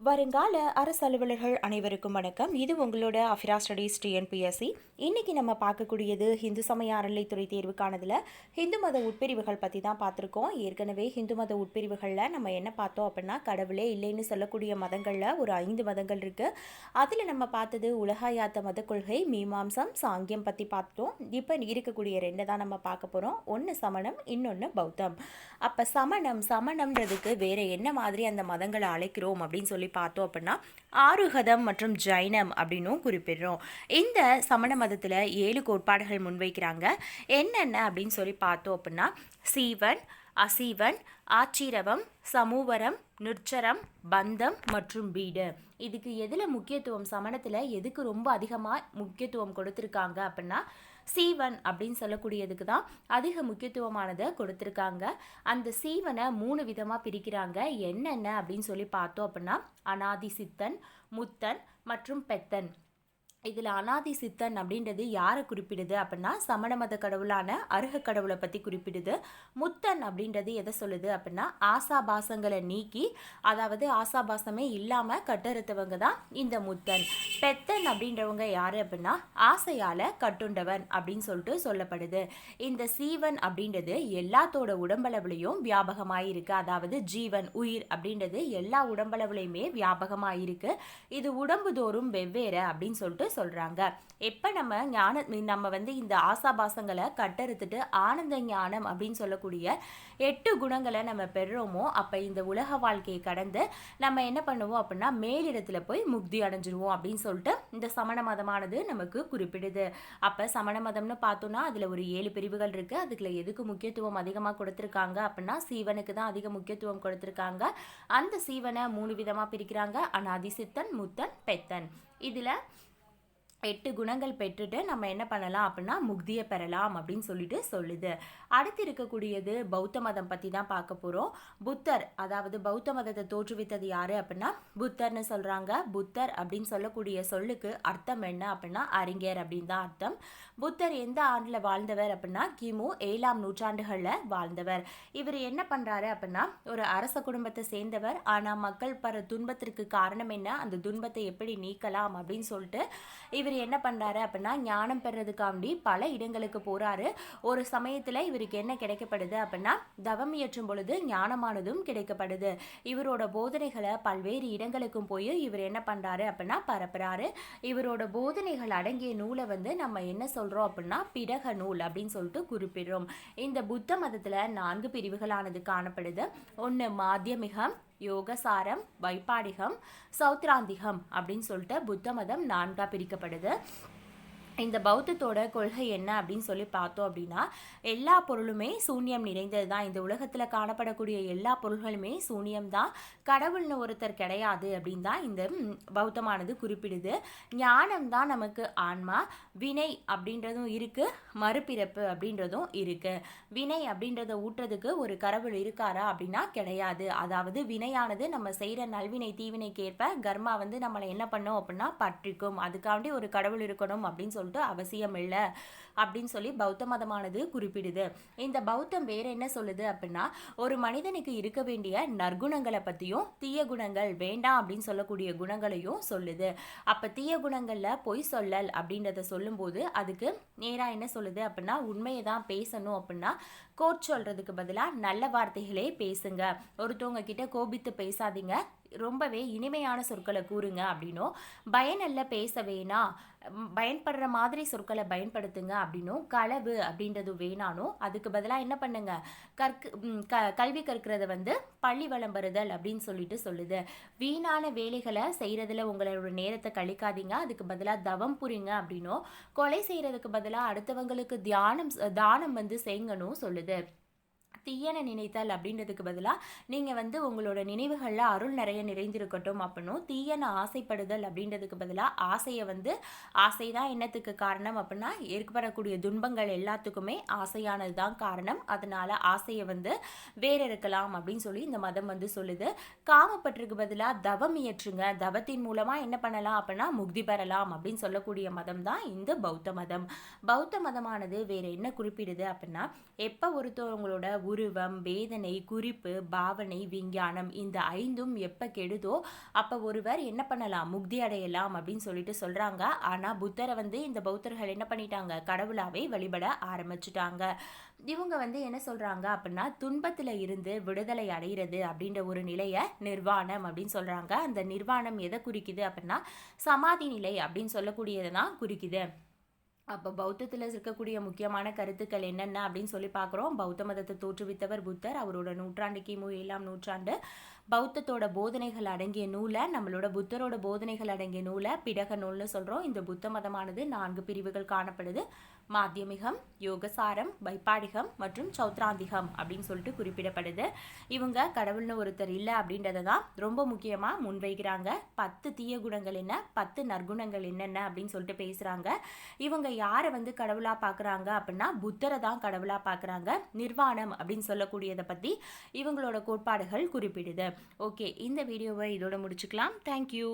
வருங்கால அரசு அலுவலர்கள் அனைவருக்கும் வணக்கம். இது உங்களோட அஃபிரா ஸ்டடீஸ் டிஎன்பிஎஸ்சி. இன்னைக்கு நம்ம பார்க்கக்கூடியது ஹிந்து சமய அறநிலைத்துறை தேர்வுக்கானதில் ஹிந்து மத உட்பிரிவுகள் பற்றி தான் பார்த்துருக்கோம். ஏற்கனவே ஹிந்து மத உட்பிரிவுகளில் நம்ம என்ன பார்த்தோம் அப்படின்னா, கடவுளே இல்லைன்னு சொல்லக்கூடிய மதங்களில் ஒரு 5 மதங்கள் இருக்குது. அதில் நம்ம பார்த்தது உலகாயாத்த மத கொள்கை, மீமாம்சம், சாங்கியம் பற்றி பார்த்தோம். இப்போ இருக்கக்கூடிய 2 தான் நம்ம பார்க்க போகிறோம். ஒன்று சமணம், இன்னொன்று பௌத்தம். அப்போ சமணம்ன்றதுக்கு வேறு என்ன மாதிரி அந்த மதங்களை அழைக்கிறோம் அப்படின்னு சொல்லி பார்த்தோம் அப்படின்னா, ஆருகதம் மற்றும் ஜைனம் அப்படின்னும் குறிப்பிடுறோம். இந்த சமண மதத்தில் 7 கோட்பாடுகள் முன்வைக்கிறாங்க. என்னென்ன அப்படின்னு சொல்லி பார்த்தோம் அப்படின்னா, சீவன், அசீவன், ஆச்சீரவம், சமூவரம், நிர்ச்சரம், பந்தம் மற்றும் வீடு. இதுக்கு எதில் முக்கியத்துவம், சமணத்தில் எதுக்கு ரொம்ப அதிகமாக முக்கியத்துவம் கொடுத்துருக்காங்க அப்படின்னா, சீவன் அப்படின்னு சொல்லக்கூடியதுக்கு தான் அதிக முக்கியத்துவமானதை கொடுத்துருக்காங்க. அந்த சீவனை 3 விதமாக பிரிக்கிறாங்க. என்னென்ன அப்படின்னு சொல்லி பார்த்தோம் அப்படின்னா, அனாதி சித்தன், முத்தன் மற்றும் பெத்தன். இதில் அனாதி சித்தன் அப்படின்றது யாரை குறிப்பிடுது அப்படின்னா, சமண மத கடவுளான அருக கடவுளை பற்றி குறிப்பிடுது. முத்தன் அப்படின்றது எதை சொல்லுது அப்படின்னா, ஆசாபாசங்களை நீக்கி, அதாவது ஆசாபாசமே இல்லாமல் கட்டறுத்தவங்க தான் இந்த முத்தன். பெத்தன் அப்படின்றவங்க யார் அப்படின்னா, ஆசையால் கட்டுண்டவன் அப்படின்னு சொல்லிட்டு சொல்லப்படுது. இந்த சீவன் அப்படின்றது எல்லாத்தோட உடம்பளவுலையும் வியாபகமாயிருக்கு. அதாவது ஜீவன், உயிர் அப்படின்றது எல்லா உடம்பளவுலையுமே வியாபகமாயிருக்கு. இது உடம்பு தோறும் வெவ்வேறு அப்படின்னு சொல்லிட்டு சொல்றாங்க. எப்ப நம்ம இந்த ஆசாபாசங்களை கட்டறுத்துட்டு ஆனந்த ஞானம் அப்படின்னு சொல்லக்கூடிய 8 குணங்களை நம்ம பெறுறோமோ, அப்ப இந்த உலக வாழ்க்கையை கடந்து நம்ம என்ன பண்ணுவோம் அப்படின்னா, மேலிடத்துல போய் முக்தி அடைஞ்சிருவோம் அப்படின்னு சொல்லிட்டு இந்த சமண மதமானது நமக்கு குறிப்பிடுது. அப்ப சமண மதம்னு பார்த்தோம்னா அதுல ஒரு 7 பிரிவுகள் இருக்கு. அதுக்குள்ள எதுக்கு முக்கியத்துவம் அதிகமா கொடுத்திருக்காங்க அப்படின்னா, சீவனுக்கு தான் அதிக முக்கியத்துவம் கொடுத்திருக்காங்க. அந்த சீவனை 3 விதமா பிரிக்கிறாங்க: அனாதி சித்தன், முத்தன், பெத்தன். இதுல 8 குணங்கள் பெற்றுட்டு நம்ம என்ன பண்ணலாம் அப்படின்னா, முக்தியை பெறலாம் அப்படின்னு சொல்லிட்டு சொல்லுது. அடுத்து இருக்கக்கூடியது பௌத்த மதம் பற்றி தான் பார்க்க போகிறோம். புத்தர், அதாவது பௌத்த மதத்தை தோற்றுவித்தது யாரு அப்படின்னா புத்தர்னு சொல்கிறாங்க. புத்தர் அப்படின்னு சொல்லக்கூடிய சொல்லுக்கு அர்த்தம் என்ன அப்படின்னா, அறிஞர் அப்படின்னு தான் அர்த்தம். புத்தர் எந்த ஆண்டில் வாழ்ந்தவர் அப்படின்னா, கிமு 7ஆம் நூற்றாண்டுகளில் வாழ்ந்தவர். இவர் என்ன பண்ணுறாரு அப்படின்னா, ஒரு அரச குடும்பத்தை சேர்ந்தவர். ஆனால் மக்கள் பர துன்பத்திற்கு காரணம் என்ன, அந்த துன்பத்தை எப்படி நீக்கலாம் அப்படின்னு சொல்லிட்டு இவர் என்ன பண்றாரு அப்படின்னா, ஞானம் பெறதுக்காண்டி பல இடங்களுக்கு போறாரு. ஒரு சமயத்துல இவருக்கு என்ன கிடைக்கப்படுது அப்படின்னா, தவம் இயற்றும் பொழுது ஞானமானதும் கிடைக்கப்படுது. இவரோட போதனைகளை பல்வேறு இடங்களுக்கும் போய் இவர் என்ன பண்றாரு அப்படின்னா பரப்புறாரு. இவரோட போதனைகள் அடங்கிய நூலை நம்ம என்ன சொல்றோம் அப்படின்னா, பிடக நூல் அப்படின்னு சொல்லிட்டு குறிப்பிடுறோம். இந்த புத்த மதத்துல 4 பிரிவுகளானது காணப்படுது. ஒன்று மாத்தியமிகம், யோகசாரம், வைப்பாடிகம், சௌத்ராந்திகம் அப்படின்னு சொல்லிட்டு புத்த மதம் 4ஆ பிரிக்கப்படுது. இந்த பௌத்தத்தோட கொள்கை என்ன அப்படின்னு சொல்லி பார்த்தோம் அப்படின்னா, எல்லா பொருளுமே சூன்யம் நிறைந்தது தான். இந்த உலகத்தில் காணப்படக்கூடிய எல்லா பொருள்களுமே சூன்யம் தான். கடவுள்னு ஒருத்தர் கிடையாது அப்படின்னு தான் இந்த பௌத்தமானது குறிப்பிடுது. ஞானம் தான் நமக்கு ஆன்மா. வினை அப்படின்றதும் இருக்கு, மறுபிறப்பு அப்படின்றதும் இருக்கு. வினை அப்படின்றத ஊட்டுறதுக்கு ஒரு கடவுள் இருக்காரா அப்படின்னா கிடையாது. அதாவது வினையானது நம்ம செய்கிற நல்வினை தீவினைக்கு ஏற்ப கர்மா நம்மளை என்ன பண்ணோம் அப்படின்னா பற்றிக்கும். அதுக்காண்டி ஒரு கடவுள் இருக்கணும் அப்படின்னு சொல்லிட்டு அவசியம் இல்லை அப்படின்னு சொல்லி பௌத்த மதமானது குறிப்பிடுது. இந்த பௌத்தம் வேற என்ன சொல்லுது அப்படின்னா, ஒரு மனிதனுக்கு இருக்க வேண்டிய நற்குணங்களை பத்தியும் தீய குணங்கள் வேண்டாம் அப்படின்னு சொல்லக்கூடிய குணங்களையும் சொல்லுது. அப்ப தீய குணங்கள்ல பொய் சொல்லல் அப்படின்றத சொல்லும் போது அதுக்கு நேரா என்ன சொல்லுது அப்படின்னா, உண்மையை தான் பேசணும் அப்படின்னா கோட் சொல்றதுக்கு பதிலாக நல்ல வார்த்தைகளே பேசுங்க. ஒருத்தவங்க கிட்ட கோபித்து பேசாதீங்க, ரொம்பவே இனிமையான சொற்களை கூறுங்க அப்படின்னும், பயனல்ல பேச வேணாம், பயன்படுற மாதிரி சொற்களை பயன்படுத்துங்க அப்படின்னும், களவு அப்படின்றது வேணானும், அதுக்கு பதிலாக என்ன பண்ணுங்க, கல்வி கற்கிறத பள்ளி வளம்பெறுதல் அப்படின்னு சொல்லிட்டு சொல்லுது. வீணான வேலைகளை செய்யறதுல உங்களோட நேரத்தை கழிக்காதீங்க, அதுக்கு பதிலாக தவம் புரிங்க அப்படின்னும், கொலை செய்யறதுக்கு பதிலாக அடுத்தவங்களுக்கு தானம் செய்யணும் சொல்லுது. தீயன நினைத்தல் அப்படின்றதுக்கு பதிலாக நீங்கள் உங்களோட நினைவுகளில் அருள் நிறைய நிறைந்திருக்கட்டும் அப்படின்னும், தீயன ஆசைப்படுதல் அப்படின்றதுக்கு பதிலாக ஆசையை ஆசை தான் என்னத்துக்கு காரணம் அப்படின்னா, ஏற்படக்கூடிய துன்பங்கள் எல்லாத்துக்குமே ஆசையானது தான் காரணம். அதனால ஆசையை வேற இருக்கலாம் அப்படின்னு சொல்லி இந்த மதம் சொல்லுது. காமப்பற்றுக்கு பதிலாக தவம் இயற்றுங்க, தவத்தின் மூலமாக என்ன பண்ணலாம் அப்படின்னா முக்தி பெறலாம் அப்படின்னு சொல்லக்கூடிய மதம் தான் இந்த பௌத்த மதம். பௌத்த மதமானது வேற என்ன குறிப்பிடுது அப்படின்னா, எப்போ ஒருத்தவங்களோட உருவம், வேதனை, குறிப்பு, பாவனை, விஞ்ஞானம் இந்த 5ம் எப்போ கெடுதோ அப்போ ஒருவர் என்ன பண்ணலாம், முக்தி அடையலாம் அப்படின்னு சொல்லிட்டு சொல்கிறாங்க. ஆனால் புத்தரை இந்த பௌத்தர்கள் என்ன பண்ணிட்டாங்க, கடவுளாகவே வழிபட ஆரம்பிச்சுட்டாங்க. இவங்க என்ன சொல்கிறாங்க அப்படின்னா, துன்பத்தில் இருந்து விடுதலை அடைகிறது அப்படின்ற ஒரு நிலையை நிர்வாணம் அப்படின்னு சொல்கிறாங்க. அந்த நிர்வாணம் எதை குறிக்குது அப்படின்னா, சமாதி நிலை அப்படின்னு சொல்லக்கூடியதை தான் குறிக்குது. அப்போ பௌத்தத்தில் இருக்கக்கூடிய முக்கியமான கருத்துக்கள் என்னென்ன அப்படின்னு சொல்லி பார்க்குறோம். பௌத்த மதத்தை தோற்றுவித்தவர் புத்தர். அவரோட நூற்றாண்டு கிமு 7ஆம் நூற்றாண்டு. பௌத்தத்தோட போதனைகள் அடங்கிய நூலை, நம்மளோட புத்தரோட போதனைகள் அடங்கிய நூலை பிடக நூல்னு சொல்கிறோம். இந்த புத்த மதமானது 4 பிரிவுகள் காணப்படுது. மாத்தியமிகம், யோகசாரம், வைப்பாடிகம் மற்றும் சௌத்ராந்திகம் அப்படின்னு சொல்லிட்டு குறிப்பிடப்படுது. இவங்க கடவுள்னு ஒருத்தர் இல்லை அப்படின்றத தான் ரொம்ப முக்கியமாக முன்வைக்கிறாங்க. 10 தீய குணங்கள் என்ன, 10 நற்குணங்கள் என்னென்ன அப்படின்னு சொல்லிட்டு பேசுகிறாங்க. இவங்க யாரை கடவுளாக பார்க்குறாங்க அப்படின்னா, புத்தரை தான் கடவுளாக பார்க்குறாங்க. நிர்வாணம் அப்படின்னு சொல்லக்கூடியதை பற்றி இவங்களோட கோட்பாடுகள் குறிப்பிடுது. ஓகே, இந்த வீடியோவை இதோட முடிச்சுக்கலாம். தேங்க்யூ.